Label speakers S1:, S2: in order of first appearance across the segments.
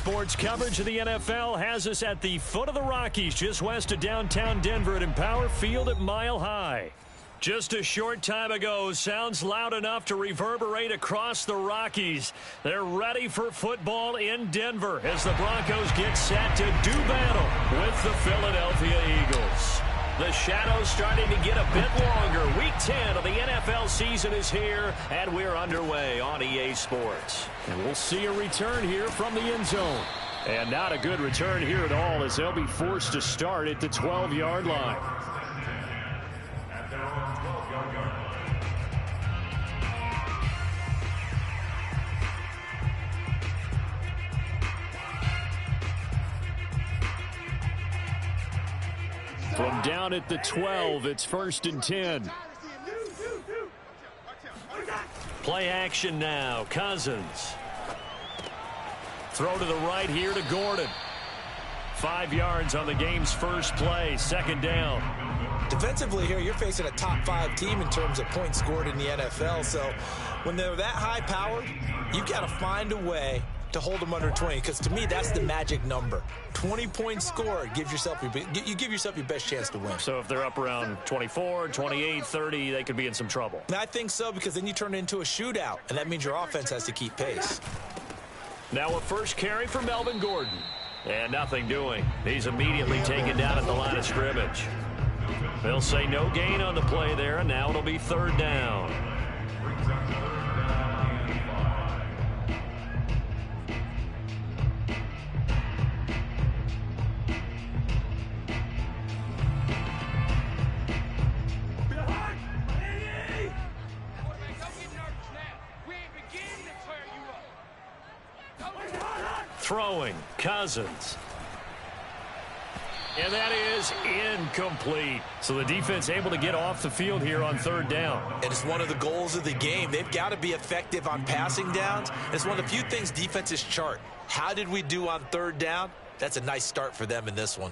S1: Sports coverage of the NFL has us at the foot of the Rockies, just west of downtown Denver at Empower Field at Mile High. Just a short time ago, sounds loud enough to reverberate across the Rockies. They're ready for football in Denver as the Broncos get set to do battle with the Philadelphia Eagles. The shadows starting to get a bit longer. Week 10 of the NFL season is here, and we're underway on EA Sports.
S2: And we'll see a return here from the end zone.
S1: And not a good return here at all, as they'll be forced to start at the 12-yard line. From down at the 12, it's 1st and 10. Play action now. Cousins. Throw to the right here to Gordon. 5 yards on the game's first play. 2nd down.
S3: Defensively here, you're facing a top 5 team in terms of points scored in the NFL. So when they're that high powered, you've got to find a way to hold them under 20, because to me that's the magic number. 20 points scored, you give yourself your best chance to win.
S1: So if they're up around 24, 28, 30, they could be in some trouble.
S3: And I think so, because then you turn it into a shootout, and that means your offense has to keep pace.
S1: Now a first carry for Melvin Gordon, and nothing doing. He's immediately taken down at the line of scrimmage. They'll say no gain on the play there, and now it'll be 3rd down. Throwing, Cousins. And that is incomplete. So the defense able to get off the field here on 3rd down.
S3: And it's one of the goals of the game. They've got to be effective on passing downs. It's one of the few things defenses chart. How did we do on 3rd down? That's a nice start for them in this one.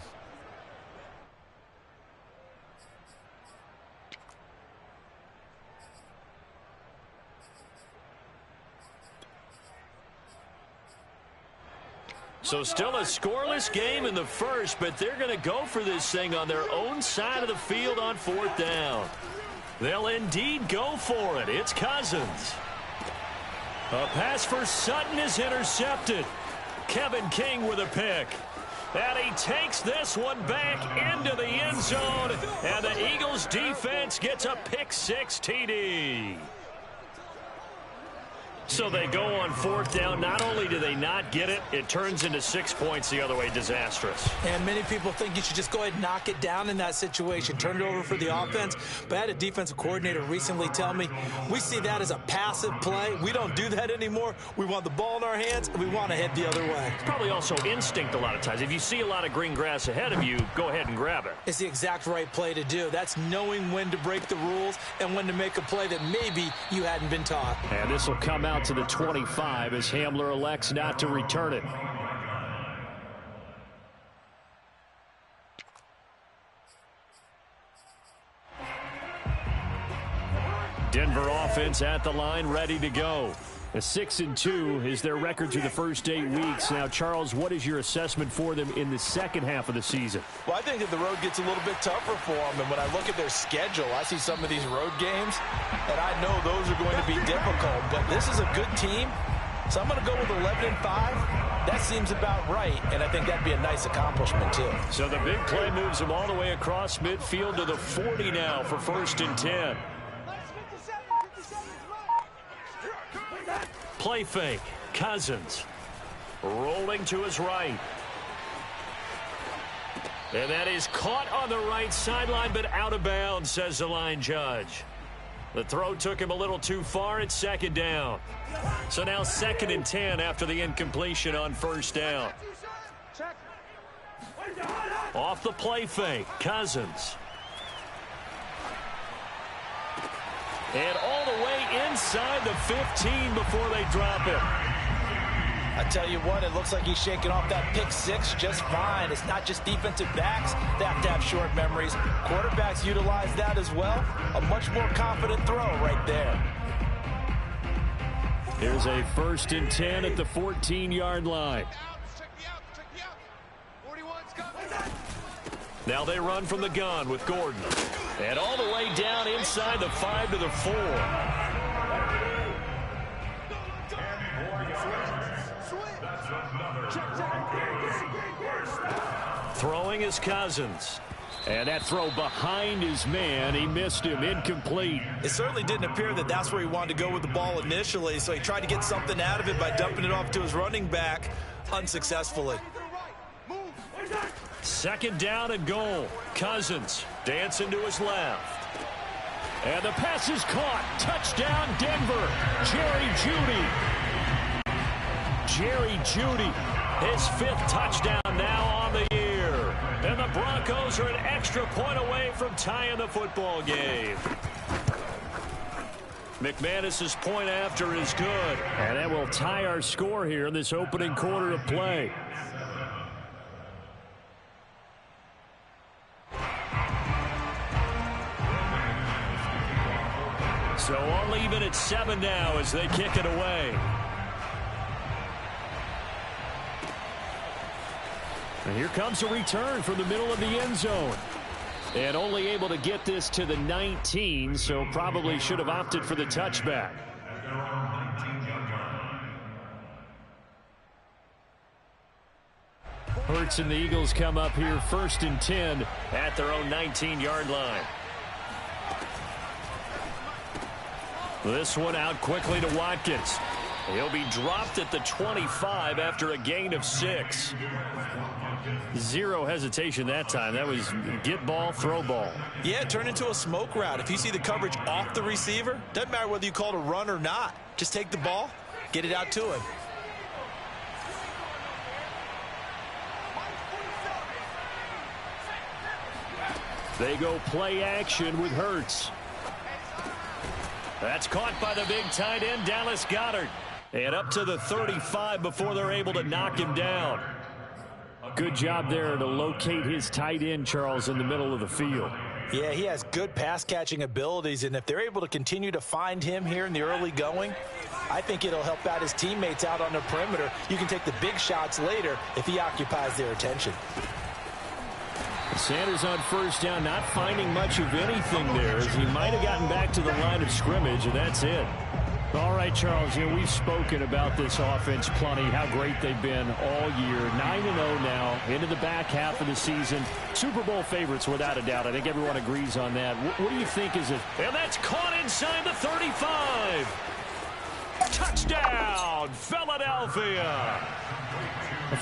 S1: So still a scoreless game in the first, but they're going to go for this thing on their own side of the field on 4th down. They'll indeed go for it. It's Cousins. A pass for Sutton is intercepted. Kevin King with a pick. And he takes this one back into the end zone. And the Eagles defense gets a pick-6 TD. So they go on 4th down. Not only do they not get it, it turns into 6 points the other way. Disastrous.
S3: And many people think you should just go ahead and knock it down in that situation. Turn it over for the offense. But I had a defensive coordinator recently tell me, we see that as a passive play. We don't do that anymore. We want the ball in our hands, and we want to head the other way.
S1: It's probably also instinct a lot of times. If you see a lot of green grass ahead of you, go ahead and grab it.
S3: It's the exact right play to do. That's knowing when to break the rules and when to make a play that maybe you hadn't been taught.
S1: And this will come out to the 25 as Hamler elects not to return it. Denver offense at the line, ready to go. A 6-2 is their record through the first 8 weeks. Now, Charles, what is your assessment for them in the second half of the season?
S3: Well, I think that the road gets a little bit tougher for them. And when I look at their schedule, I see some of these road games, and I know those are going to be difficult. But this is a good team, so I'm going to go with 11-5. That seems about right, and I think that'd be a nice accomplishment, too.
S1: So the big play moves them all the way across midfield to the 40 now for 1st and 10. Play fake. Cousins rolling to his right. And that is caught on the right sideline, but out of bounds, says the line judge. The throw took him a little too far. It's 2nd down. So now 2nd and 10 after the incompletion on 1st down. Off the play fake. Cousins. And all the way inside the 15 before they drop him.
S3: I tell you what, it looks like he's shaking off that pick-6 just fine. It's not just defensive backs that have to have short memories. Quarterbacks utilize that as well. A much more confident throw right there.
S1: Here's a 1st and 10 at the 14-yard line. Now they run from the gun with Gordon. And all the way down inside the 5 to the 4. Throwing is Cousins. And that throw behind his man, he missed him, incomplete.
S3: It certainly didn't appear that that's where he wanted to go with the ball initially, so he tried to get something out of it by dumping it off to his running back unsuccessfully.
S1: Second down and goal. Cousins dancing to his left. And the pass is caught. Touchdown, Denver. Jerry Jeudy, his 5th touchdown now on the year. And the Broncos are an extra point away from tying the football game. McManus's point after is good. And that will tie our score here in this opening quarter of play. So all even at 7 now as they kick it away. And here comes a return from the middle of the end zone. And only able to get this to the 19, so probably should have opted for the touchback. Hurts and the Eagles come up here 1st and 10 at their own 19-yard line. This one out quickly to Watkins. He'll be dropped at the 25 after a gain of 6. Zero hesitation that time. That was get ball, throw ball.
S3: Yeah, turn into a smoke route. If you see the coverage off the receiver, doesn't matter whether you call it a run or not. Just take the ball, get it out to him.
S1: They go play action with Hurts. That's caught by the big tight end, Dallas Goedert. And up to the 35 before they're able to knock him down. Good job there to locate his tight end, Charles, in the middle of the field.
S3: Yeah, he has good pass-catching abilities, and if they're able to continue to find him here in the early going, I think it'll help out his teammates out on the perimeter. You can take the big shots later if he occupies their attention.
S1: Sanders on first down, not finding much of anything there, as he might have gotten back to the line of scrimmage, and that's it. All right, Charles, we've spoken about this offense plenty, how great they've been all year. 9-0 now, into the back half of the season. Super Bowl favorites, without a doubt. I think everyone agrees on that. What do you think is it? And that's caught inside the 35. Touchdown, Philadelphia.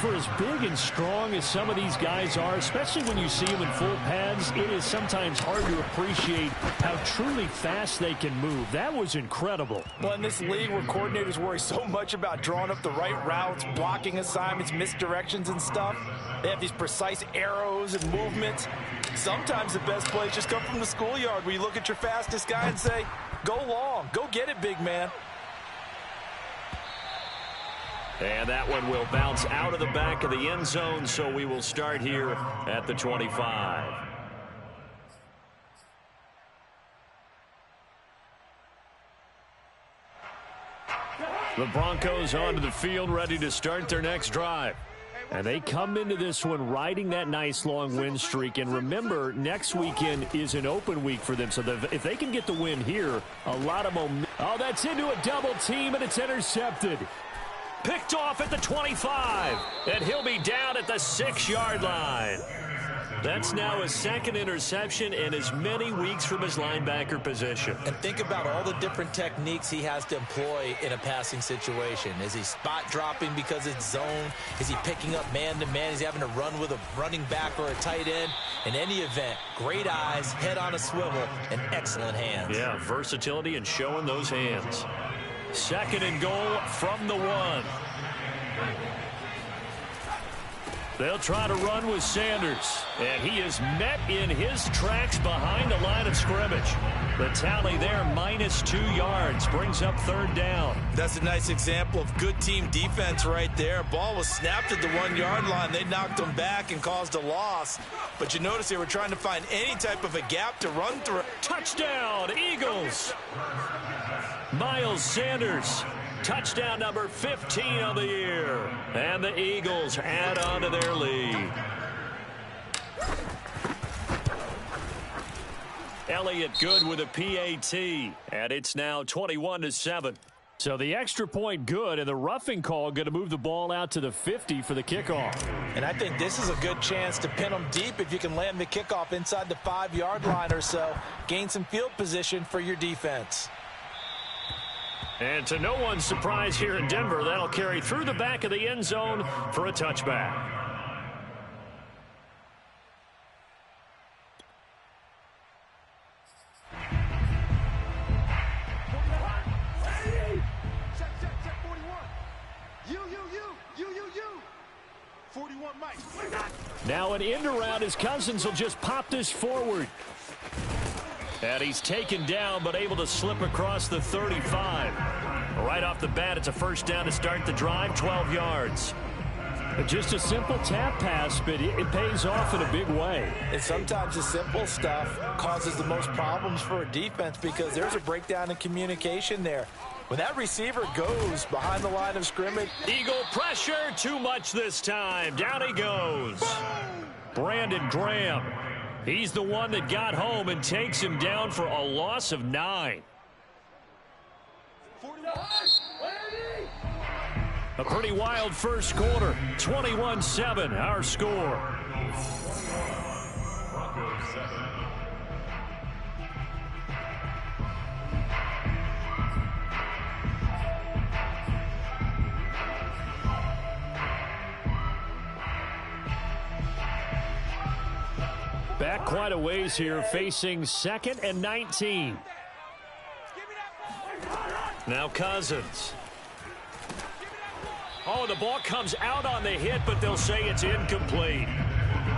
S1: For as big and strong as some of these guys are, especially when you see them in full pads, it is sometimes hard to appreciate how truly fast they can move. That was incredible.
S3: Well, in this league where coordinators worry so much about drawing up the right routes, blocking assignments, misdirections and stuff, they have these precise arrows and movements. Sometimes the best plays just come from the schoolyard where you look at your fastest guy and say, go long, go get it, big man.
S1: And that one will bounce out of the back of the end zone, so we will start here at the 25. The Broncos onto the field, ready to start their next drive. And they come into this one riding that nice long win streak. And remember, next weekend is an open week for them. So if they can get the win here, a lot of momentum. Oh, that's into a double team, and it's intercepted. Picked off at the 25, and he'll be down at the 6-yard line. That's now his second interception in as many weeks from his linebacker position.
S3: And think about all the different techniques he has to employ in a passing situation. Is he spot dropping because it's zone? Is he picking up man-to-man? Is he having to run with a running back or a tight end? In any event, great eyes, head on a swivel, and excellent hands.
S1: Yeah, versatility and showing those hands. Second and goal from the 1. They'll try to run with Sanders, and he is met in his tracks behind the line of scrimmage. The tally there, -2 yards, brings up 3rd down.
S3: That's a nice example of good team defense right there. Ball was snapped at the 1-yard line. They knocked him back and caused a loss. But you notice they were trying to find any type of a gap to run through.
S1: Touchdown, Eagles. Miles Sanders, touchdown number 15 of the year. And the Eagles add on to their lead. Elliott good with a PAT, and it's now 21-7.
S2: So the extra point good, and the roughing call going to move the ball out to the 50 for the kickoff.
S3: And I think this is a good chance to pin them deep if you can land the kickoff inside the 5-yard line or so. Gain some field position for your defense.
S1: And to no one's surprise here in Denver, that'll carry through the back of the end zone for a touchback.
S2: Now an end around as Cousins will just pop this forward.
S1: And he's taken down but able to slip across the 35. Right off the bat, it's a first down to start the drive, 12 yards.
S2: Just a simple tap pass, but it pays off in a big way.
S3: And sometimes the simple stuff causes the most problems for a defense because there's a breakdown in communication there. When that receiver goes behind the line of scrimmage.
S1: Eagle pressure, too much this time. Down he goes. Brandon Graham. He's the one that got home and takes him down for a loss of 9. A pretty wild first quarter. 21-7, our score. Back quite a ways here, facing 2nd and 19. Now Cousins. Oh, the ball comes out on the hit, but they'll say it's incomplete.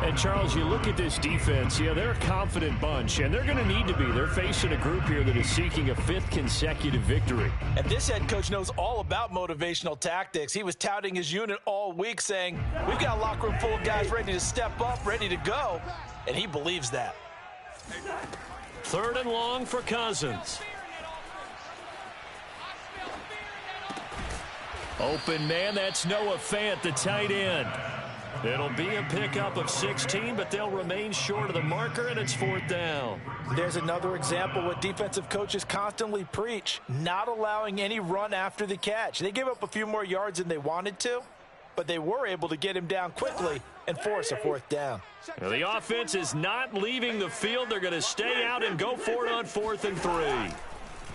S2: And, Charles, you look at this defense, yeah, they're a confident bunch, and they're going to need to be. They're facing a group here that is seeking a 5th consecutive victory.
S3: And this head coach knows all about motivational tactics. He was touting his unit all week saying, we've got a locker room full of guys ready to step up, ready to go. And he believes that.
S1: 3rd and long for Cousins. Open man, that's Noah Fant, the tight end. It'll be a pickup of 16, but they'll remain short of the marker, and it's 4th down.
S3: There's another example what defensive coaches constantly preach, not allowing any run after the catch. They gave up a few more yards than they wanted to, but they were able to get him down quickly and force a 4th down.
S1: Now, the offense is not leaving the field. They're going to stay out and go for it on 4th and 3.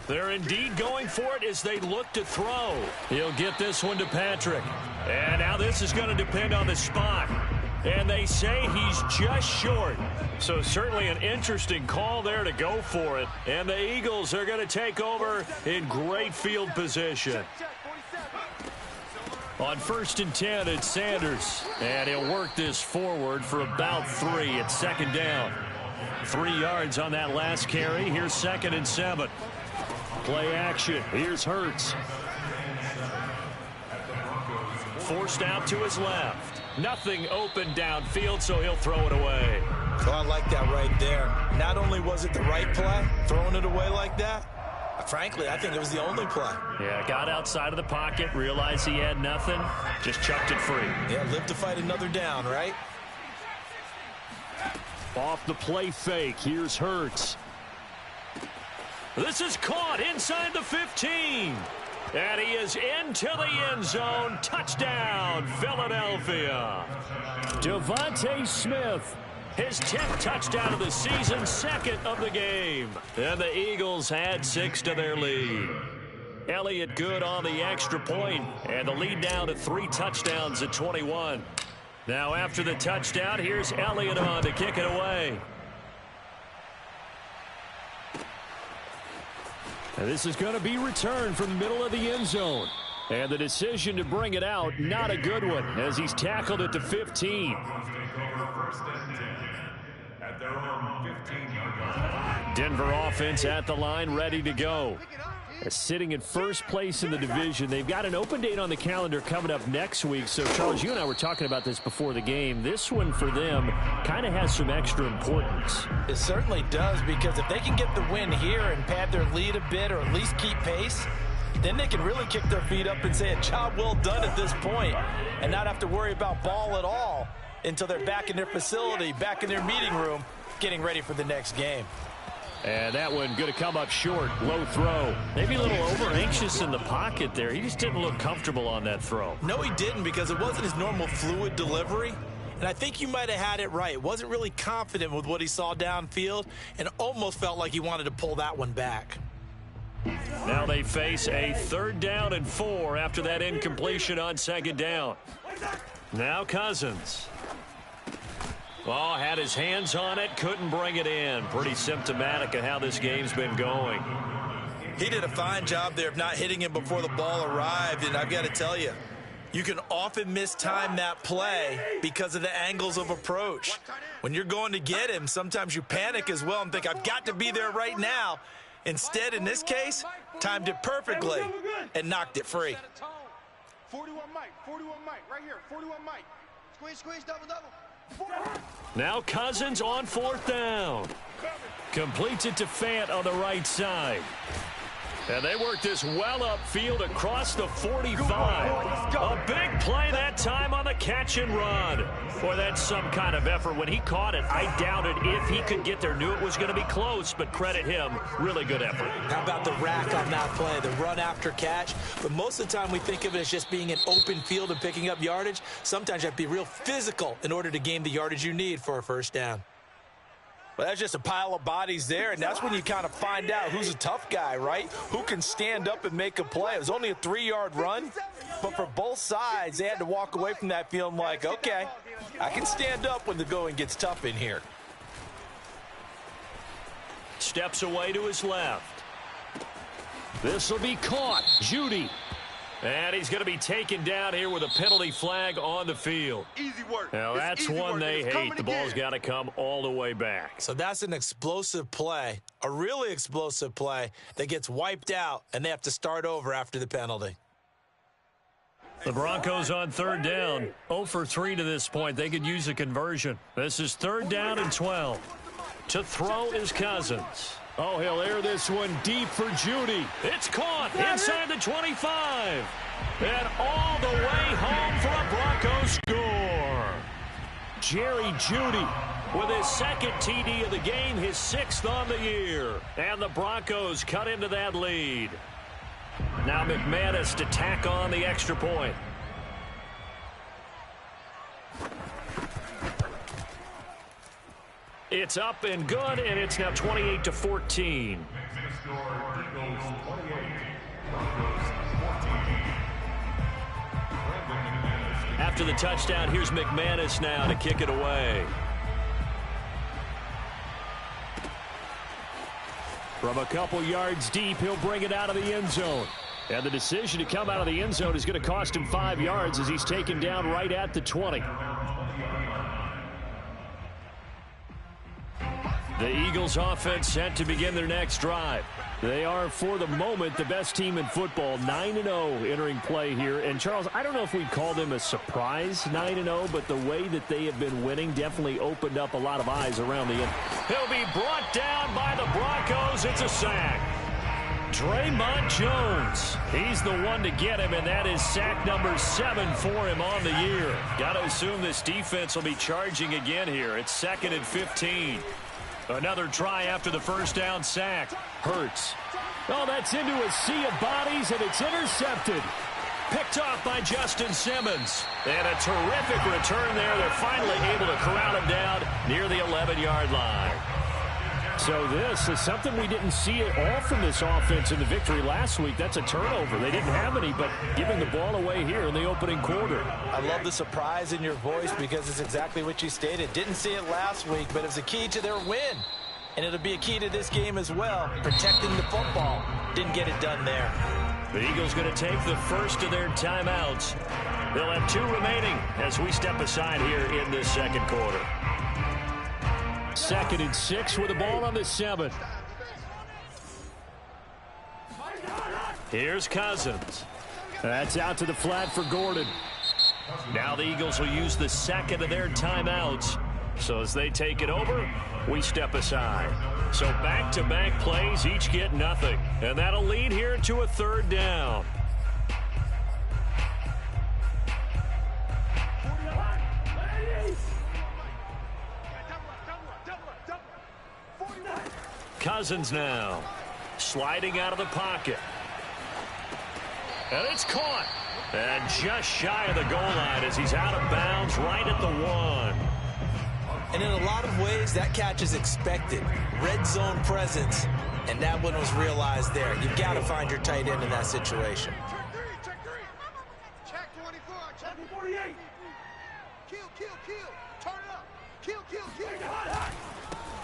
S1: They're indeed going for it as they look to throw. He'll get this one to Patrick. And now this is going to depend on the spot. And they say he's just short. So certainly an interesting call there to go for it. And the Eagles are going to take over in great field position. On 1st and 10, it's Sanders. And he'll work this forward for about 3. It's 2nd down. 3 yards on that last carry. Here's 2nd and 7. Play action. Here's Hurts. Forced out to his left. Nothing open downfield, so he'll throw it away.
S3: Oh, I like that right there. Not only was it the right play, throwing it away like that, frankly, I think it was the only play.
S1: Yeah, got outside of the pocket, realized he had nothing, just chucked it free.
S3: Yeah, live to fight another down, right?
S2: Off the play fake, here's Hurts.
S1: This is caught inside the 15. And he is into the end zone. Touchdown, Philadelphia.
S2: Devontae Smith.
S1: His 10th touchdown of the season, 2nd of the game. And the Eagles add 6 to their lead. Elliott good on the extra point, and the lead down to 3 touchdowns at 21. Now after the touchdown, here's Elliott on to kick it away.
S2: And this is going to be returned from the middle of the end zone. And the decision to bring it out, not a good one, as he's tackled at the 15.
S1: Denver offense at the line, ready to go.
S2: Sitting in first place in the division. They've got an open date on the calendar coming up next week. So, Charles, you and I were talking about this before the game. This one for them kind of has some extra importance.
S3: It certainly does, because if they can get the win here and pad their lead a bit or at least keep pace, then they can really kick their feet up and say a job well done at this point and not have to worry about ball at all until they're back in their facility, back in their meeting room, getting ready for the next game.
S2: And that one going to come up short. Low throw. Maybe a little over-anxious in the pocket there. He just didn't look comfortable on that throw.
S3: No, he didn't, because it wasn't his normal fluid delivery. And I think you might have had it right. Wasn't really confident with what he saw downfield and almost felt like he wanted to pull that one back.
S1: Now they face a 3rd down and 4 after that incompletion on 2nd down. Now Cousins. Oh, had his hands on it, couldn't bring it in. Pretty symptomatic of how this game's been going.
S3: He did a fine job there of not hitting him before the ball arrived, and I've got to tell you, you can often mistime that play because of the angles of approach. When you're going to get him, sometimes you panic as well and think, I've got to be there right now. Instead, in this case, timed it perfectly and knocked it free.
S4: 41 Mike, right here, 41 Mike. Squeeze, double.
S1: Now Cousins on 4th down. Completes it to Fant on the right side. And they work this well upfield across the 45. A big play that time on the catch and run. Boy, that's some kind of effort. When he caught it, I doubted if he could get there. Knew it was going to be close, but credit him. Really good effort.
S3: How about the rack on that play, the run after catch? But most of the time we think of it as just being an open field and picking up yardage. Sometimes you have to be real physical in order to gain the yardage you need for a 1st down. Well, that's just a pile of bodies there, and that's when you kind of find out who's a tough guy, right? Who can stand up and make a play. It was only a 3-yard run, but for both sides, they had to walk away from that feeling like, okay, I can stand up when the going gets tough in here.
S1: Steps away to his left.
S2: This will be caught. Judy.
S1: And he's going to be taken down here with a penalty flag on the field.
S4: Easy work.
S1: Now that's one they hate. The ball's got to come all the way back.
S3: So that's an explosive play, a really explosive play that gets wiped out, and they have to start over after the penalty.
S1: The Broncos on 3rd down. 0 for 3 to this point. They could use a conversion. This is 3rd down and 12. To throw is Cousins.
S2: Oh, he'll air this one deep for Judy.
S1: It's caught inside the 25. And all the way home for a Broncos score. Jerry Judy with his 2nd TD of the game, his 6th on the year. And the Broncos cut into that lead. Now McManus to tack on the extra point. It's up and good, and it's now 28-14. After the touchdown, here's McManus now to kick it away.
S2: From a couple yards deep, he'll bring it out of the end zone. And the decision to come out of the end zone is going to cost him 5 yards as he's taken down right at the 20.
S1: The Eagles offense set to begin their next drive.
S2: They are, for the moment, the best team in football, 9-0 entering play here. And, Charles, I don't know if we'd call them a surprise 9-0, but the way that they have been winning definitely opened up a lot of eyes around the end.
S1: He'll be brought down by the Broncos. It's a sack. Draymond Jones. He's the one to get him, and that is sack number 7 for him on the year. Got to assume this defense will be charging again here. It's 2nd and 15. Another try after the 1st down sack. Hurts.
S2: Oh, that's into a sea of bodies, and it's intercepted.
S1: Picked off by Justin Simmons. And a terrific return there. They're finally able to corral him down near the 11-yard line.
S2: So this is something we didn't see at all from this offense in the victory last week. That's a turnover. They didn't have any, but giving the ball away here in the opening quarter.
S3: I love the surprise in your voice because it's exactly what you stated. Didn't see it last week, but it was a key to their win. And it'll be a key to this game as well, protecting the football. Didn't get it done there.
S1: The Eagles going to take the first of their timeouts. They'll have 2 remaining as we step aside here in this 2nd quarter.
S2: 2nd and 6 with the ball on the 7.
S1: Here's Cousins.
S2: That's out to the flat for Gordon.
S1: Now the Eagles will use the 2nd of their timeouts. So as they take it over, we step aside. So back-to-back plays, each get nothing. And that'll lead here to a 3rd down. Cousins now. Sliding out of the pocket. And it's caught. And just shy of the goal line as he's out of bounds right at the 1.
S3: And in a lot of ways, that catch is expected. Red zone presence, and that one was realized there. You've got to find your tight end in that situation.
S4: Check 3. Check 24. Check 48. Kill. Turn it up. Kill.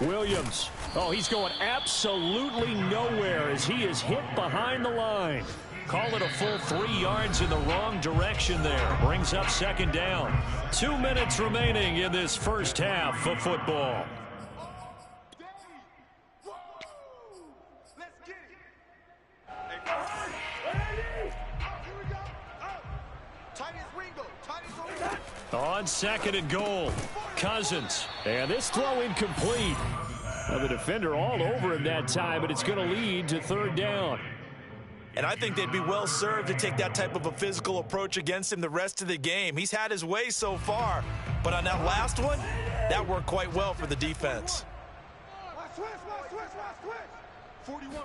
S2: Williams. Oh, he's going absolutely nowhere as he is hit behind the line.
S1: Call it a full 3 yards in the wrong direction there. Brings up second down. 2 minutes remaining in this first half of football.
S4: Let's get it. Here we go. Tight as Ringo. Tight as Ringo.
S1: On second and goal. Cousins.
S2: And this throw incomplete. Now the defender all over him that time, but it's going to lead to third down.
S3: And I think they'd be well served to take that type of a physical approach against him the rest of the game. He's had his way so far, but on that last one, that worked quite well for the defense.
S4: Switch. 41.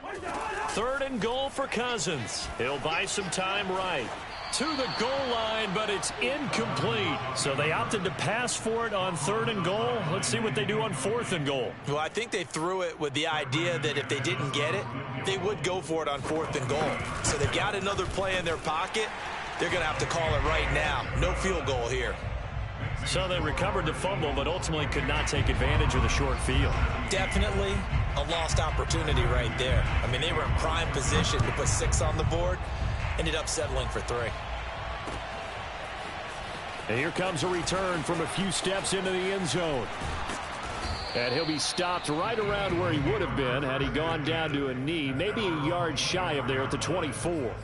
S1: Third and goal for Cousins. He'll buy some time right. To the goal line, but it's incomplete. So they opted to pass for it on third and goal. Let's see what they do on fourth and goal.
S3: Well, I think they threw it with the idea that if they didn't get it, they would go for it on fourth and goal. So they've got another play in their pocket. They're going to have to call it right now. No field goal here.
S1: So they recovered the fumble, but ultimately could not take advantage of the short field.
S3: Definitely a lost opportunity right there. I mean, they were in prime position to put 6 on the board. Ended up settling for 3.
S2: And here comes a return from a few steps into the end zone. And he'll be stopped right around where he would have been had he gone down to a knee, maybe a yard shy of there at the 24.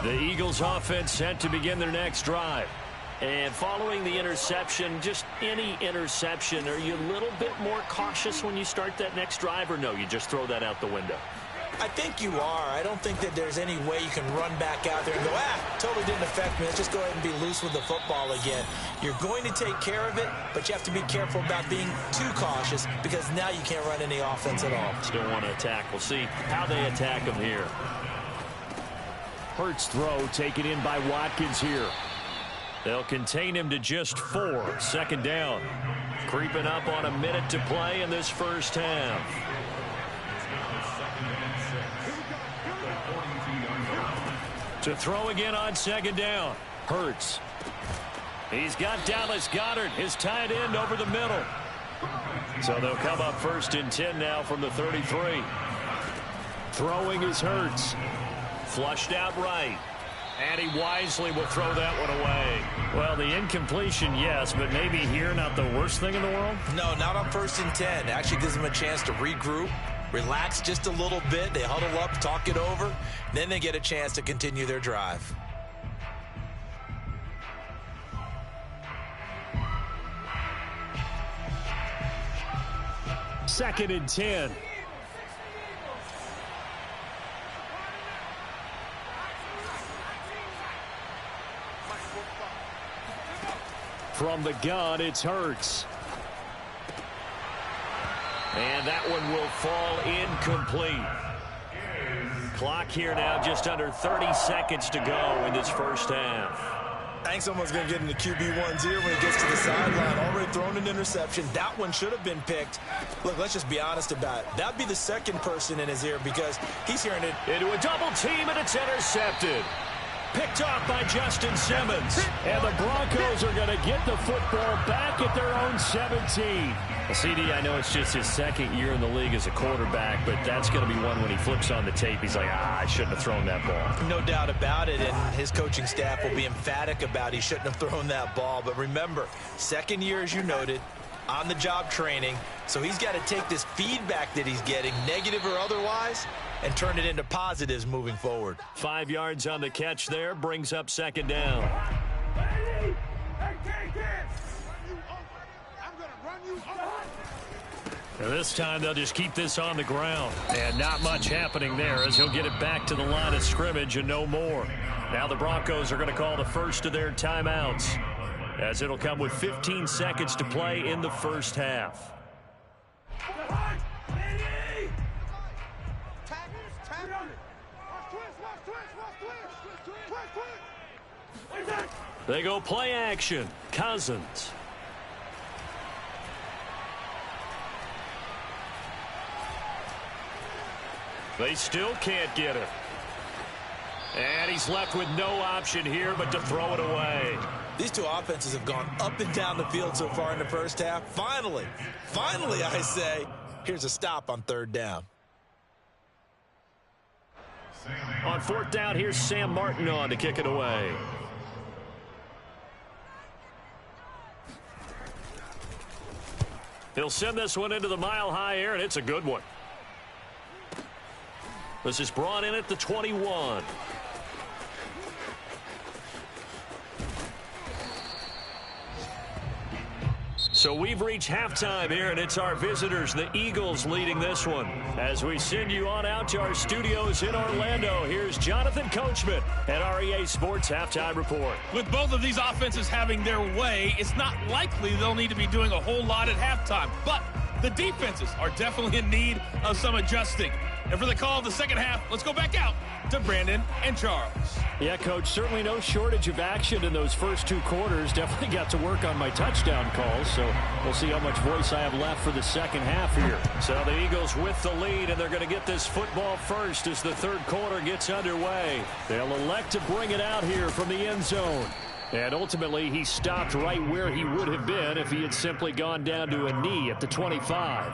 S1: The Eagles offense set to begin their next drive.
S2: And following the interception, just any interception, are you a little bit more cautious when you start that next drive, or no, you just throw that out the window?
S3: I think you are. I don't think that there's any way you can run back out there and go, totally didn't affect me. Let's just go ahead and be loose with the football again. You're going to take care of it, but you have to be careful about being too cautious because now you can't run any offense at all.
S2: Still want to attack. We'll see how they attack him here. Hurts throw taken in by Watkins here.
S1: They'll contain him to just 4. Second down. Creeping up on a minute to play in this first half. To throw again on second down. Hurts. He's got Dallas Goedert, his tight end, over the middle. So they'll come up first and 10 now from the 33.
S2: Throwing is Hurts.
S1: Flushed out right. And he wisely will throw that one away. Well, the incompletion, yes, but maybe here not the worst thing in the world?
S3: No, not on first and 10. Actually gives them a chance to regroup, relax just a little bit. They huddle up, talk it over. Then they get a chance to continue their drive.
S2: Second and 10. From the gun, it's Hurts.
S1: And that one will fall incomplete. Clock here now, just under 30 seconds to go in this first half.
S3: I think someone's going to get in the QB1's ear when he gets to the sideline. Already thrown an interception. That one should have been picked. Look, let's just be honest about it. That'd be the second person in his ear because he's hearing it.
S1: Into a double team, and it's intercepted. Picked off by Justin Simmons.
S2: And the Broncos are going to get the football back at their own 17.
S1: Well, CD, I know it's just his second year in the league as a quarterback, but that's going to be one when he flips on the tape. He's like, I shouldn't have thrown that ball.
S3: No doubt about it, and his coaching staff will be emphatic about he shouldn't have thrown that ball. But remember, second year, as you noted, on-the-job training. So he's got to take this feedback that he's getting, negative or otherwise, and turn it into positives moving forward.
S1: 5 yards on the catch there, brings up second down.
S4: I'm going to run you over.
S1: And this time they'll just keep this on the ground. And not much happening there as he'll get it back to the line of scrimmage and no more. Now the Broncos are going to call the first of their timeouts, as it'll come with 15 seconds to play in the first half. They go play action. Cousins. They still can't get it. And he's left with no option here but to throw it away.
S3: These two offenses have gone up and down the field so far in the first half. Finally, I say, here's a stop on third down.
S1: On fourth down, here's Sam Martin on to kick it away. He'll send this one into the mile-high air, and it's a good one. This is brought in at the 21. So we've reached halftime here, and it's our visitors, the Eagles, leading this one. As we send you on out to our studios in Orlando, here's Jonathan Coachman at REA Sports Halftime Report.
S5: With both of these offenses having their way, it's not likely they'll need to be doing a whole lot at halftime. But the defenses are definitely in need of some adjusting. And for the call of the second half, let's go back out to Brandon and Charles.
S2: Yeah, Coach, certainly no shortage of action in those first two quarters. Definitely got to work on my touchdown calls, so we'll see how much voice I have left for the second half here.
S1: So the Eagles with the lead, and they're going to get this football first as the third quarter gets underway. They'll elect to bring it out here from the end zone. And ultimately, he stopped right where he would have been if he had simply gone down to a knee at the 25.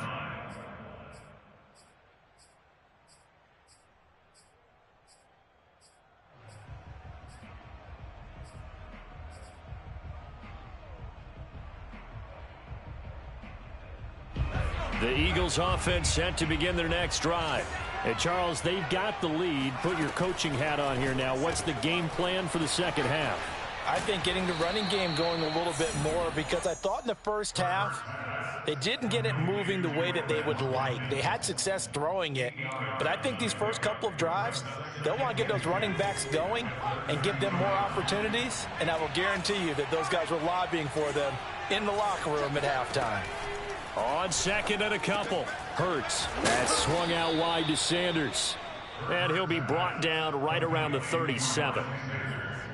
S1: The Eagles offense set to begin their next drive.
S2: And Charles, they've got the lead. Put your coaching hat on here now. What's the game plan for the second half?
S3: I think getting the running game going a little bit more, because I thought in the first half they didn't get it moving the way that they would like. They had success throwing it, but I think these first couple of drives, they'll want to get those running backs going and give them more opportunities, and I will guarantee you that those guys were lobbying for them in the locker room at halftime.
S1: On second and a couple.
S2: Hurts. That swung out wide to Sanders.
S1: And he'll be brought down right around the 37.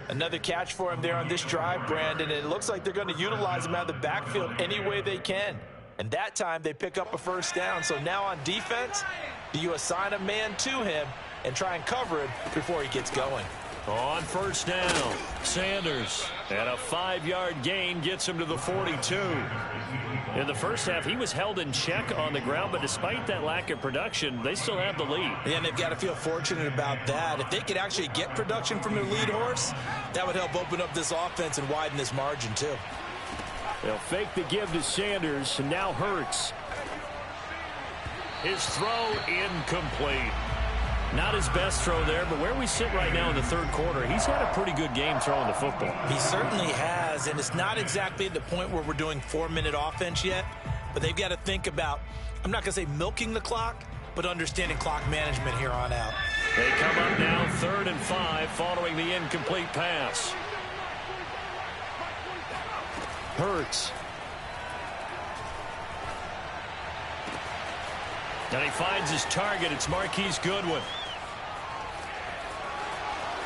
S3: Another catch for him there on this drive, Brandon. And it looks like they're going to utilize him out of the backfield any way they can. And that time they pick up a first down. So now on defense, do you assign a man to him and try and cover him before he gets going?
S1: On first down, Sanders. And a 5-yard gain gets him to the 42. In the first half, he was held in check on the ground, but despite that lack of production, they still have the lead.
S3: Yeah, and they've got to feel fortunate about that. If they could actually get production from their lead horse, that would help open up this offense and widen this margin too.
S2: They'll fake the give to Sanders, and now Hurts.
S1: His throw incomplete. Not his best throw there, but where we sit right now in the third quarter, he's had a pretty good game throwing the football.
S3: He certainly has, and it's not exactly at the point where we're doing 4-minute offense yet, but they've got to think about, I'm not going to say milking the clock, but understanding clock management here on out.
S1: They come up now 3rd and 5 following the incomplete pass.
S2: Hurts.
S1: And he finds his target. It's Marquise Goodwin.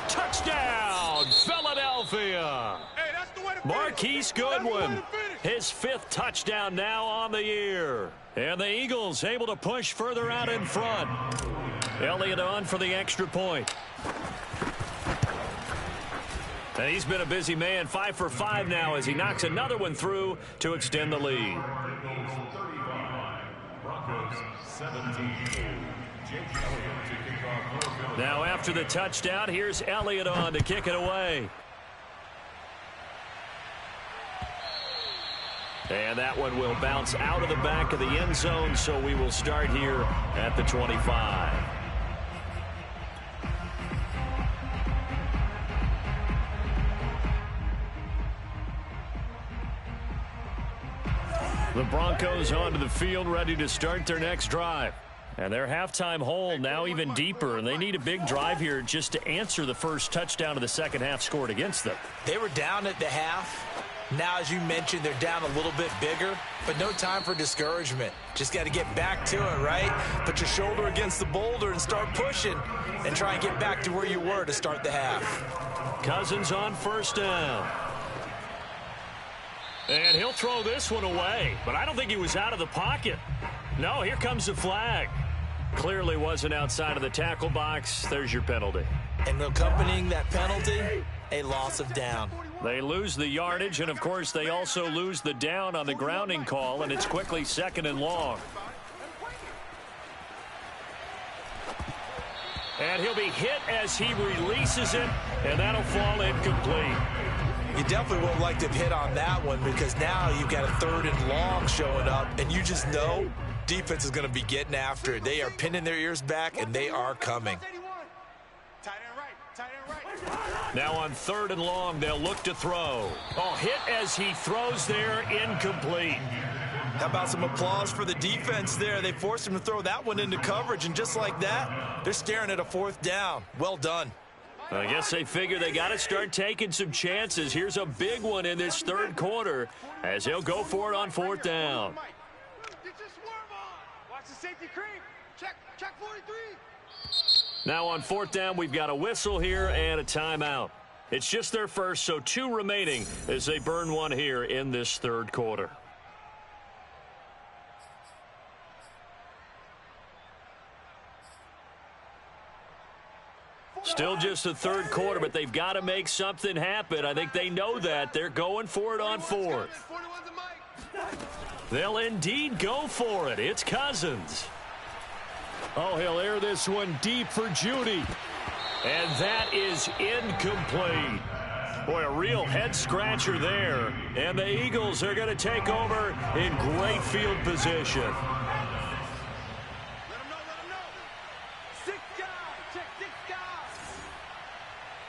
S1: Touchdown, Philadelphia.
S4: Hey, that's the way to
S1: Marquise Goodwin, his 5th touchdown now on the year. And the Eagles able to push further out in front. Elliott on for the extra point. And he's been a busy man, 5 for 5 now as he knocks another one through to extend the lead. Now after the touchdown, here's Elliott on to kick it away. And that one will bounce out of the back of the end zone, so we will start here at the 25. The Broncos onto the field, ready to start their next drive. And their halftime hole now even deeper, and they need a big drive here just to answer the first touchdown of the second half scored against them.
S3: They were down at the half. Now, as you mentioned, they're down a little bit bigger, but no time for discouragement. Just got to get back to it, right? Put your shoulder against the boulder and start pushing and try and get back to where you were to start the half.
S1: Cousins on first down. And he'll throw this one away, but I don't think he was out of the pocket. No, here comes the flag. Clearly wasn't outside of the tackle box. There's your penalty.
S3: And accompanying that penalty, a loss of down.
S1: They lose the yardage, and, of course, they also lose the down on the grounding call, and it's quickly second and long. And he'll be hit as he releases it, and that'll fall incomplete.
S3: You definitely won't like to hit on that one because now you've got a third and long showing up, and you just know defense is going to be getting after it. They are pinning their ears back, and they are coming.
S1: Now on third and long, they'll look to throw. Oh, hit as he throws there, incomplete.
S3: How about some applause for the defense there? They forced him to throw that one into coverage, and just like that, they're staring at a fourth down. Well done.
S1: I guess they figure they got to start taking some chances. Here's a big one in this third quarter as he'll go for it on fourth down.
S4: Watch the safety creep. Check 43.
S1: Now on fourth down, we've got a whistle here and a timeout. It's just their first, so 2 remaining as they burn one here in this third quarter. Still just the third quarter, but they've got to make something happen. I think they know that. They're going for it on fourth. They'll indeed go for it. It's Cousins. Oh, he'll air this one deep for Judy. And that is incomplete. Boy, a real head-scratcher there. And the Eagles are going to take over in great field position.
S4: Let him know. 6 guys. Check 6 guys.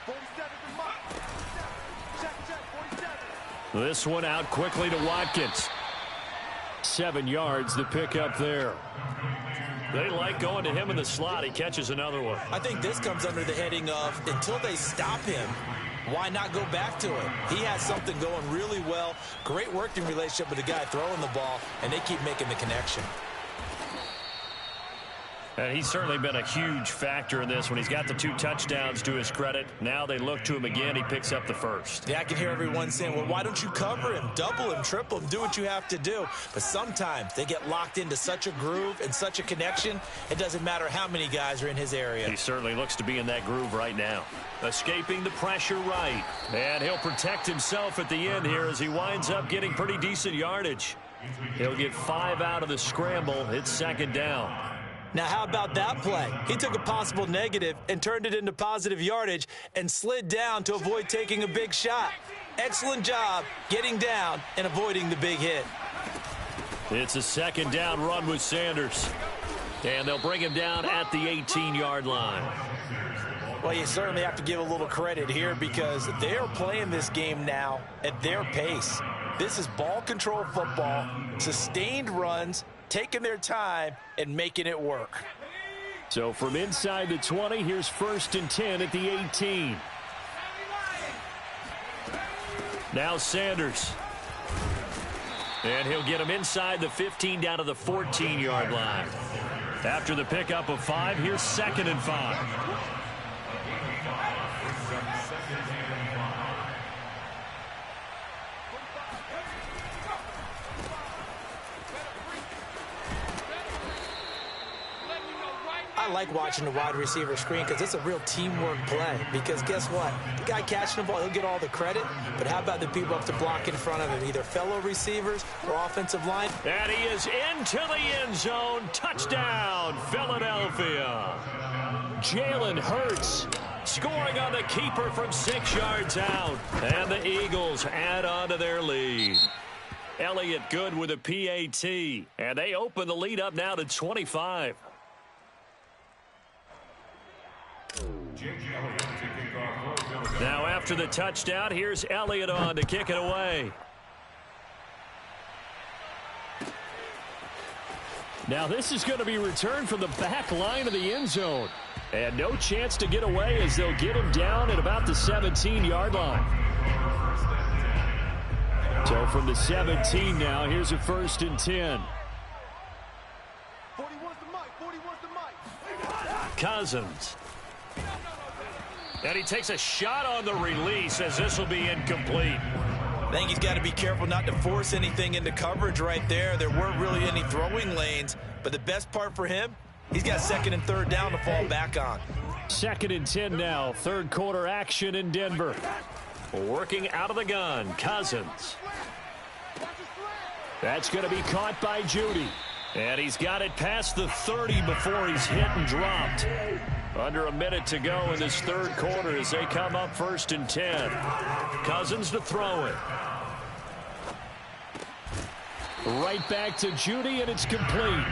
S4: 47 to Mike. Check, 47.
S1: This one out quickly to Watkins. 7 yards, the pickup there. They like going to him in the slot. He catches another one.
S3: I think this comes under the heading of until they stop him, why not go back to it? He has something going really well. Great working relationship with the guy throwing the ball, and they keep making the connection.
S1: And he's certainly been a huge factor in this when he's got the 2 touchdowns to his credit. Now they look to him again. He picks up the first.
S3: Yeah, I can hear everyone saying, well, why don't you cover him, double him, triple him, do what you have to do. But sometimes they get locked into such a groove and such a connection, it doesn't matter how many guys are in his area.
S1: He certainly looks to be in that groove right now. Escaping the pressure right. And he'll protect himself at the end here as he winds up getting pretty decent yardage. He'll get 5 out of the scramble. It's second down.
S3: Now, how about that play? He took a possible negative and turned it into positive yardage and slid down to avoid taking a big shot. Excellent job getting down and avoiding the big hit.
S1: It's a second down run with Sanders. And they'll bring him down at the 18-yard line.
S3: Well, you certainly have to give a little credit here because they're playing this game now at their pace. This is ball control football, sustained runs, taking their time and making it work.
S1: So from inside the 20, here's 1st and 10 at the 18. Now Sanders. And he'll get him inside the 15 down to the 14-yard line. After the pickup of 5, here's 2nd and 5.
S3: I like watching the wide receiver screen because it's a real teamwork play. Because guess what? The guy catching the ball, he'll get all the credit. But how about the people up to block in front of him, either fellow receivers or offensive line?
S1: And he is into the end zone. Touchdown, Philadelphia. Jalen Hurts scoring on the keeper from 6 yards out. And the Eagles add on to their lead. Elliott good with a PAT. And they open the lead up now to 25. Now after the touchdown, here's Elliott on to kick it away.
S2: Now this is going to be returned from the back line of the end zone. And no chance to get away as they'll get him down at about the 17-yard line. So from the 17 now, here's a 1st and 10.
S4: 40 wants the mic. 40 wants the mic.
S1: Cousins. And he takes a shot on the release as this will be incomplete.
S3: I think he's got to be careful not to force anything into coverage right there. There weren't really any throwing lanes, but the best part for him, he's got 2nd and 3rd down to fall back on.
S2: 2nd and 10 now. 3rd quarter action in Denver.
S1: Working out of the gun, Cousins.
S2: That's going to be caught by Judy.
S1: And he's got it past the 30 before he's hit and dropped. Under a minute to go in this 3rd quarter as they come up 1st and 10. Cousins to throw it.
S2: Right back to Judy, and it's complete.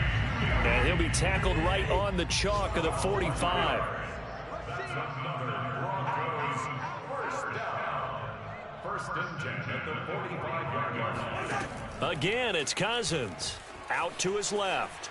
S1: And he'll be tackled right on the chalk of the 45. Again, it's Cousins. Out to his left.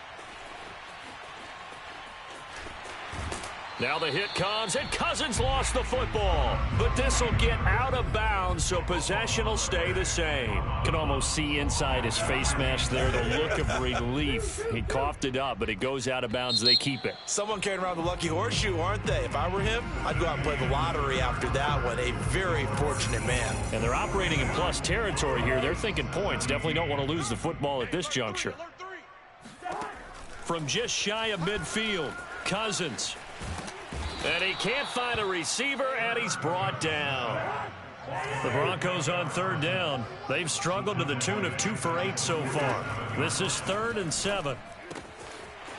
S1: Now the hit comes, and Cousins lost the football. But this will get out of bounds, so possession will stay the same.
S2: Can almost see inside his face mask there, the look of relief. He coughed it up, but it goes out of bounds. They keep it.
S3: Someone carrying around the lucky horseshoe, aren't they? If I were him, I'd go out and play the lottery after that one. A very fortunate man.
S1: And they're operating in plus territory here. They're thinking points. Definitely don't want to lose the football at this juncture. From just shy of midfield, Cousins. And he can't find a receiver, and he's brought down. The Broncos on 3rd down. They've struggled to the tune of 2 for 8 so far. This is 3rd and 7.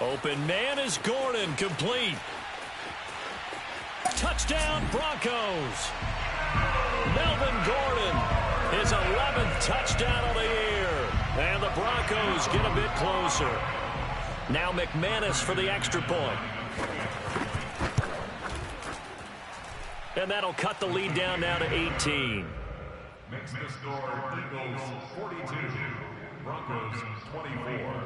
S1: Open man is Gordon, complete. Touchdown, Broncos. Melvin Gordon, his 11th touchdown of the year. And the Broncos get a bit closer. Now McManus for the extra point. And that'll cut the lead down now to 18.
S6: Makes the score Eagles 42, Broncos 24.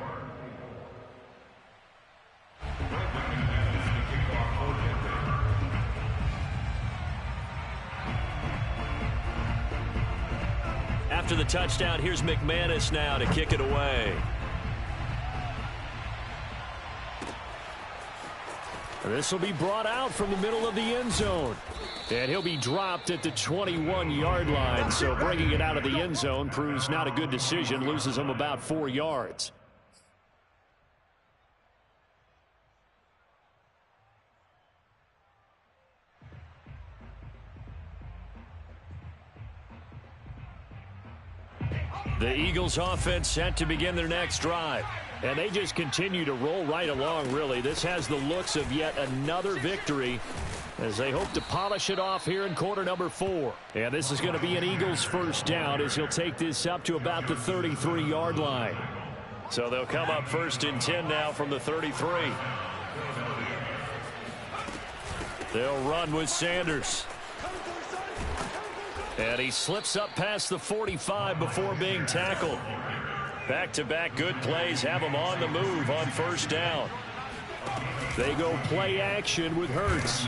S1: After the touchdown, here's McManus now to kick it away.
S2: And this will be brought out from the middle of the end zone. And he'll be dropped at the 21-yard line. So bringing it out of the end zone proves not a good decision. Loses him about 4 yards.
S1: The Eagles offense set to begin their next drive.
S2: And they just continue to roll right along, really. This has the looks of yet another victory as they hope to polish it off here in quarter number 4. And this is going to be an Eagles 1st down as he'll take this up to about the 33-yard line.
S1: So they'll come up 1st and 10 now from the 33. They'll run with Sanders. And he slips up past the 45 before being tackled. Back-to-back good plays have him on the move on 1st down.
S2: They go play action with Hurts.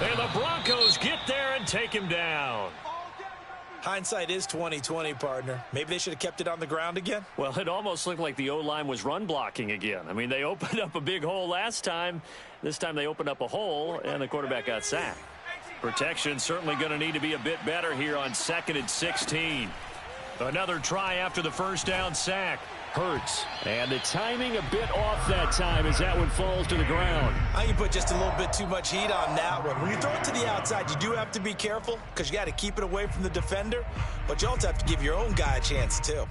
S1: And the Broncos get there and take him down.
S3: Hindsight is 20/20, partner. Maybe they should have kept it on the ground again.
S1: Well, it almost looked like the O-line was run blocking again. I mean, they opened up a big hole last time. This time they opened up a hole, and the quarterback got sacked. Protection certainly going to need to be a bit better here on 2nd and 16. Another try after the 1st down sack.
S2: Hurts. And the timing a bit off that time as that one falls to the ground.
S3: I can put just a little bit too much heat on that one. When you throw it to the outside, you do have to be careful because you got to keep it away from the defender. But you also have to give your own guy a chance, too.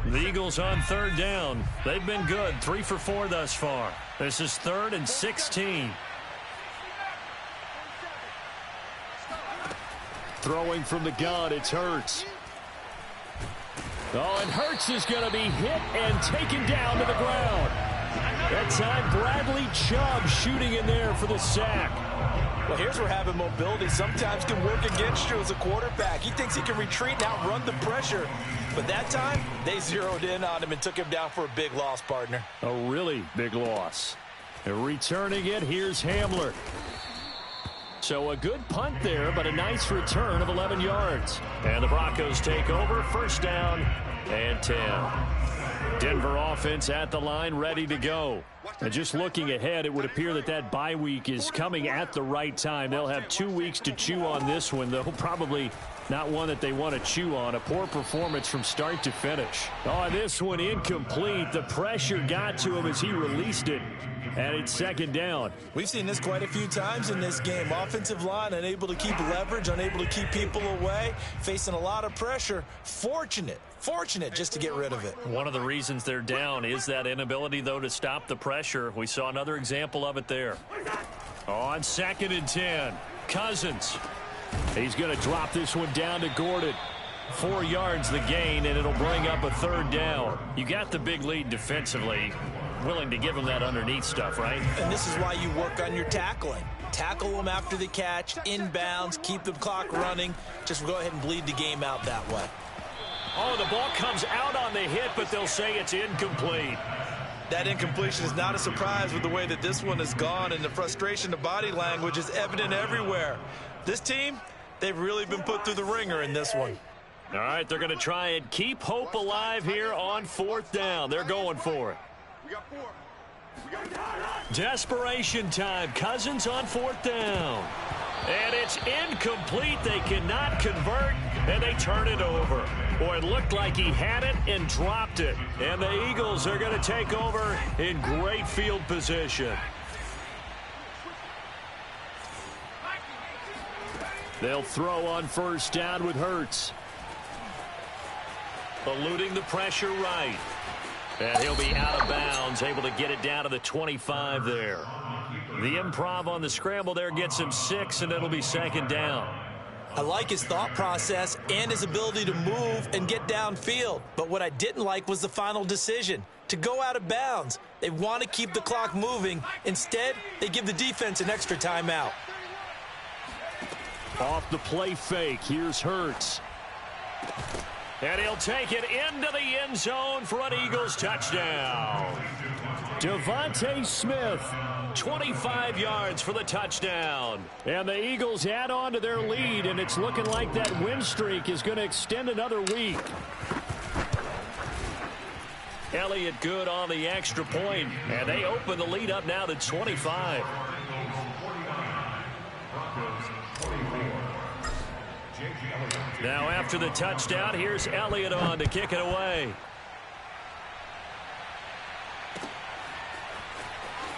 S1: The Eagles on third down. They've been good, 3 for 4 thus far. This is 3rd and 16.
S2: Throwing from the gun, it's Hurts. Oh, and Hurts is going to be hit and taken down to the ground. That time, Bradley Chubb shooting in there for the sack.
S3: Well, here's where having mobility sometimes can work against you as a quarterback. He thinks he can retreat and outrun the pressure. But that time, they zeroed in on him and took him down for a big loss, partner.
S2: A really big loss. And returning it, here's Hamler. So a good punt there, but a nice return of 11 yards.
S1: And the Broncos take over, 1st down and 10. Denver offense at the line, ready to go.
S2: And just looking ahead, it would appear that that bye week is coming at the right time. They'll have 2 weeks to chew on this one, though probably not one that they want to chew on. A poor performance from start to finish.
S1: Oh, this one incomplete. The pressure got to him as he released it. And it's 2nd down.
S3: We've seen this quite a few times in this game. Offensive line unable to keep leverage, unable to keep people away, facing a lot of pressure. Fortunate just to get rid of it.
S1: One of the reasons they're down is that inability, though, to stop the pressure. We saw another example of it there. On 2nd and 10, Cousins.
S2: He's going to drop this one down to Gordon.
S1: 4 yards the gain, and it'll bring up a 3rd down. You got the big lead defensively. Willing to give them that underneath stuff, right?
S3: And this is why you work on your tackling. Tackle them after the catch, inbounds, keep the clock running. Just go ahead and bleed the game out that way.
S1: Oh, the ball comes out on the hit, but they'll say it's incomplete.
S3: That incompletion is not a surprise with the way that this one has gone, and the frustration, the body language is evident everywhere. This team, they've really been put through the ringer in this one.
S1: All right, they're going to try and keep hope alive here on 4th down. They're going for it. Desperation time. Cousins on 4th down. And it's incomplete. They cannot convert, and they turn it over. Boy, it looked like he had it and dropped it. And the Eagles are going to take over in great field position.
S2: They'll throw on 1st down with Hurts.
S1: Eluding the pressure right. And he'll be out of bounds, able to get it down to the 25 there. The improv on the scramble there gets him 6, and it'll be 2nd down.
S3: I like his thought process and his ability to move and get downfield. But what I didn't like was the final decision, to go out of bounds. They want to keep the clock moving. Instead, they give the defense an extra timeout.
S2: Off the play fake, here's Hurts.
S1: And he'll take it into the end zone for an Eagles touchdown.
S2: Devontae Smith.
S1: 25 yards for the touchdown.
S2: And the Eagles add on to their lead, and it's looking like that win streak is going to extend another week.
S1: Elliott good on the extra point, and they open the lead up now to 25. Now after the touchdown, here's Elliott on to kick it away.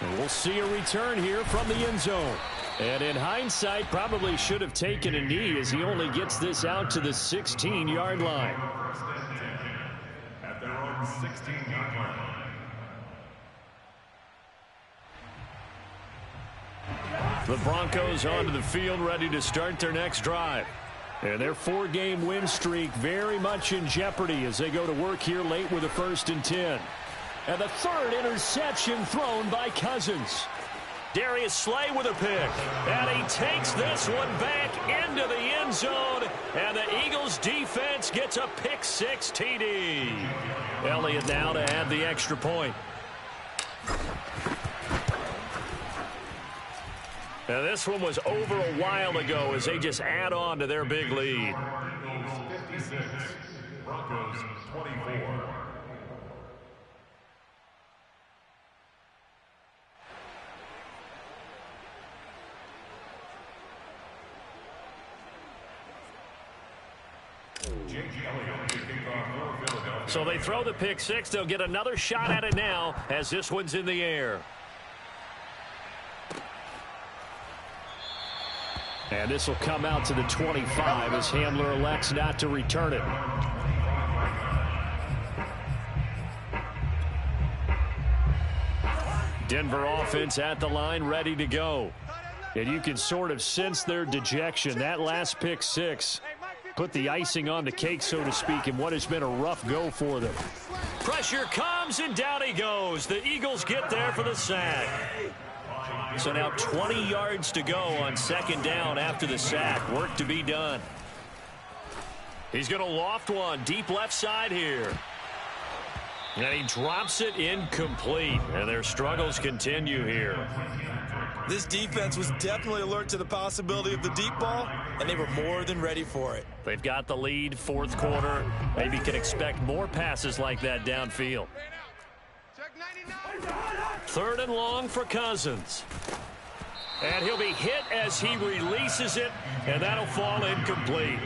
S2: And we'll see a return here from the end zone. And in hindsight, probably should have taken a knee as he only gets this out to the 16-yard line.
S6: At their own 16-yard line.
S1: The Broncos onto the field, ready to start their next drive.
S2: And their 4-game win streak very much in jeopardy as they go to work here late with a 1st and 10.
S1: And the 3rd interception thrown by Cousins. Darius Slay with a pick. And he takes this one back into the end zone. And the Eagles defense gets a pick 6 TD. Elliott now to add the extra point. Now this one was over a while ago as they just add on to their big lead.
S6: Eagles 56, Broncos 24.
S1: So they throw the pick 6. They'll get another shot at it now as this one's in the air.
S2: And this will come out to the 25 as Hamler elects not to return it.
S1: Denver offense at the line, ready to go. And you can sort of sense their dejection. That last pick six put the icing on the cake, so to speak, in what has been a rough go for them. Pressure comes, and down he goes. The Eagles get there for the sack. So now 20 yards to go on second down after the sack. Work to be done. He's going to loft one deep left side here. And he drops it incomplete. And their struggles continue here.
S3: This defense was definitely alert to the possibility of the deep ball, and they were more than ready for it.
S1: They've got the lead, fourth quarter. Maybe can expect more passes like that downfield. Third and long for Cousins. And he'll be hit as he releases it, and that'll fall incomplete.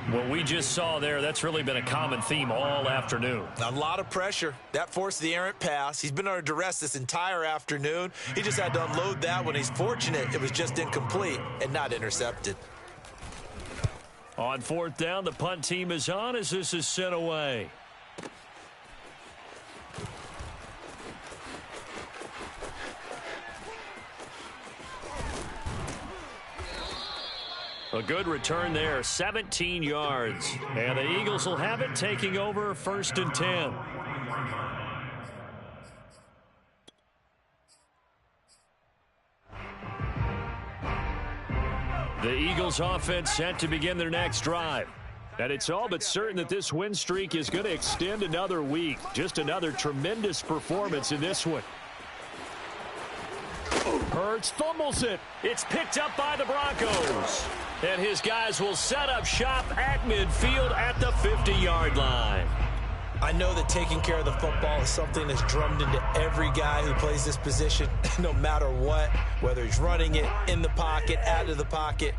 S1: What we just saw there, that's really been a common theme all afternoon.
S3: A lot of pressure. That forced the errant pass. He's been under duress this entire afternoon. He just had to unload that one. He's fortunate it was just incomplete and not intercepted.
S1: On fourth down, the punt team is on as this is sent away. A good return there, 17 yards. And the Eagles will have it, taking over first and 10. The Eagles offense set to begin their next drive. And it's all but certain that this win streak is going to extend another week. Just another tremendous performance in this one. Hurts fumbles it. It's picked up by the Broncos. And his guys will set up shop at midfield at the 50-yard line.
S3: I know that taking care of the football is something that's drummed into every guy who plays this position, no matter what, whether he's running it, in the pocket, out of the pocket.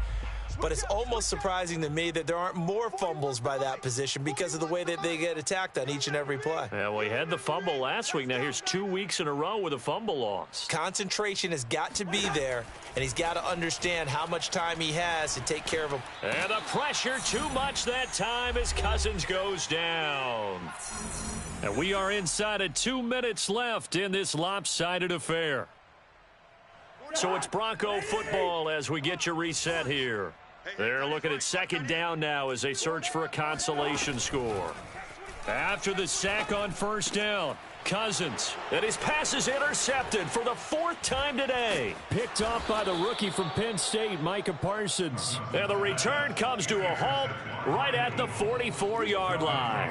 S3: But it's almost surprising to me that there aren't more fumbles by that position because of the way that they get attacked on each and every play.
S1: Yeah, well, he had the fumble last week. Now here's 2 weeks in a row with a fumble loss.
S3: Concentration has got to be there, and he's got to understand how much time he has to take care of him.
S1: And the pressure too much that time as Cousins goes down. And we are inside of 2 minutes left in this lopsided affair. So it's Bronco football as we get you reset here. They're looking at second down now as they search for a consolation score. After the sack on first down, Cousins, and his pass is intercepted for the fourth time today. Picked off by the rookie from Penn State, Micah Parsons. And the return comes to a halt right at the 44-yard line.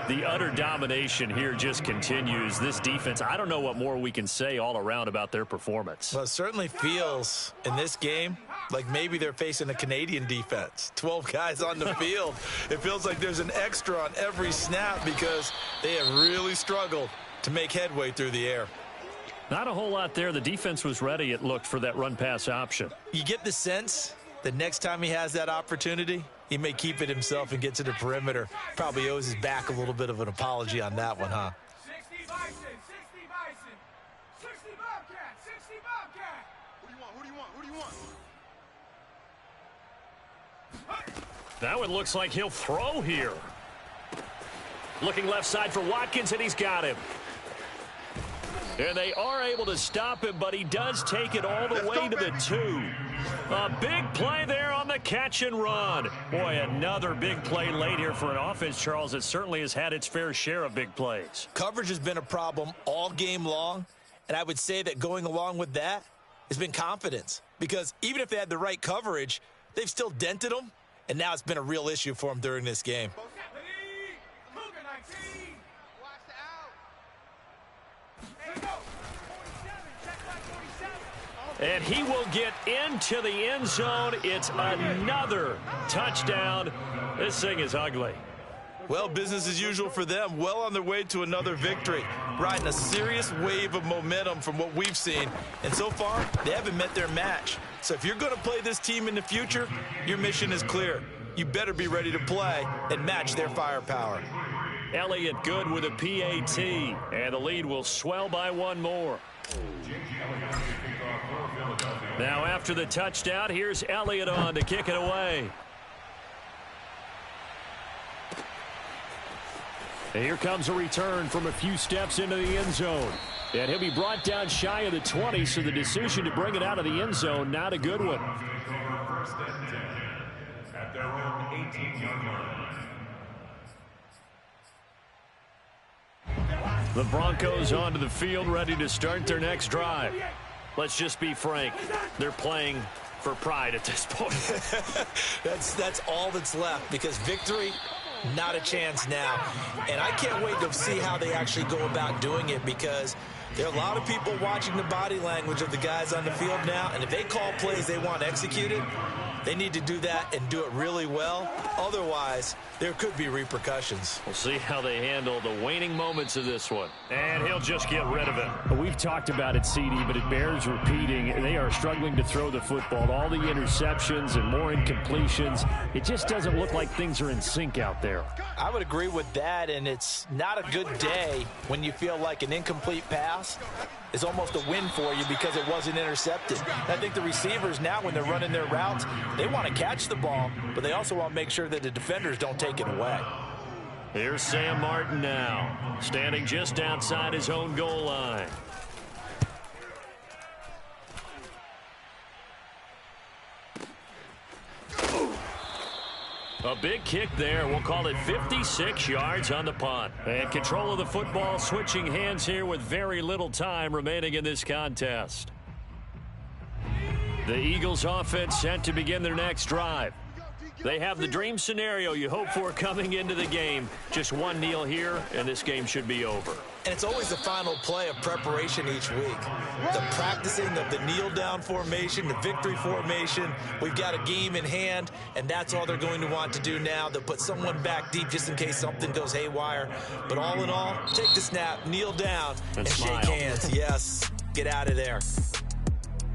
S1: The utter domination here just continues. This defense, I don't know what more we can say all around about their performance.
S3: Well, it certainly feels in this game like maybe they're facing a Canadian defense. 12 guys on the field. It feels like there's an extra on every snap because they have really struggled to make headway through the air.
S1: Not a whole lot there. The defense was ready, it looked, for that run-pass option.
S3: You get the sense that next time he has that opportunity, he may keep it himself and get to the perimeter. Probably owes his back a little bit of an apology on that one, huh?
S4: 60 Bison, 60 Bison, 60 Bobcat, 60 Bobcat. Who do you want? Who do you want? Who do you want?
S1: That one looks like he'll throw here. Looking left side for Watkins, and he's got him. And they are able to stop him, but he does take it all the way to the 2. A big play there on the catch and run. Boy, another big play late here for an offense, Charles, that certainly has had its fair share of big plays.
S3: Coverage has been a problem all game long, and I would say that going along with that has been confidence. Because even if they had the right coverage, they've still dented them, and now it's been a real issue for them during this game.
S1: And he will get into the end zone. It's another touchdown. This thing is ugly.
S3: Well, business as usual for them. Well on their way to another victory. Riding a serious wave of momentum from what we've seen. And so far, they haven't met their match. So if you're going to play this team in the future, your mission is clear. You better be ready to play and match their firepower.
S1: Elliott good with a PAT. And the lead will swell by one more. Now after the touchdown, here's Elliott on to kick it away. And here comes a return from a few steps into the end zone.
S2: And he'll be brought down shy of the 20, so the decision to bring it out of the end zone, not a good one.
S6: First and 10 at their own 18-yard line.
S1: The Broncos onto the field, ready to start their next drive. Let's just be frank. They're playing for pride at this point.
S3: That's all that's left, because victory, not a chance now. And I can't wait to see how they actually go about doing it, because there are a lot of people watching the body language of the guys on the field now, and if they call plays they want executed, they need to do that and do it really well. Otherwise, there could be repercussions.
S1: We'll see how they handle the waning moments of this one. And he'll just get rid of it.
S2: We've talked about it, CD, but it bears repeating. They are struggling to throw the football. All the interceptions and more incompletions. It just doesn't look like things are in sync out there.
S3: I would agree with that, and it's not a good day when you feel like an incomplete pass is almost a win for you because it wasn't intercepted. I think the receivers now, when they're running their routes, they want to catch the ball, but they also want to make sure that the defenders don't take it away.
S1: Here's Sam Martin now, standing just outside his own goal line. A big kick there. We'll call it 56 yards on the punt. And control of the football, switching hands here with very little time remaining in this contest. The Eagles offense set to begin their next drive. They have the dream scenario you hope for coming into the game. Just one kneel here, and this game should be over.
S3: And it's always the final play of preparation each week. The practicing of the kneel-down formation, the victory formation. We've got a game in hand, and that's all they're going to want to do now. They'll put someone back deep just in case something goes haywire. But all in all, take the snap, kneel down, and shake hands. Yes, get out of there.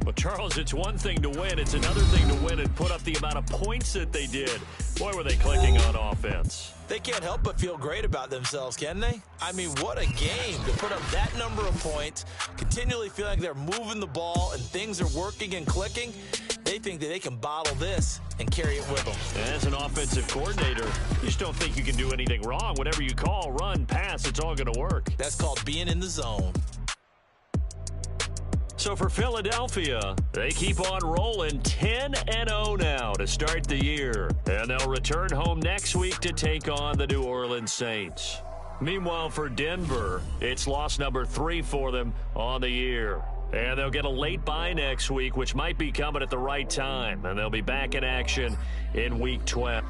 S1: Well, Charles, it's one thing to win. It's another thing to win and put up the amount of points that they did. Boy, were they clicking on offense.
S3: They can't help but feel great about themselves, can they? I mean, what a game to put up that number of points, continually feeling like they're moving the ball and things are working and clicking. They think that they can bottle this and carry it with them.
S1: As an offensive coordinator, you just don't think you can do anything wrong. Whatever you call, run, pass, it's all going to work.
S3: That's called being in the zone.
S1: So for Philadelphia, they keep on rolling 10-0 now to start the year. And they'll return home next week to take on the New Orleans Saints. Meanwhile, for Denver, it's loss number 3 for them on the year. And they'll get a late bye next week, which might be coming at the right time. And they'll be back in action in Week 12.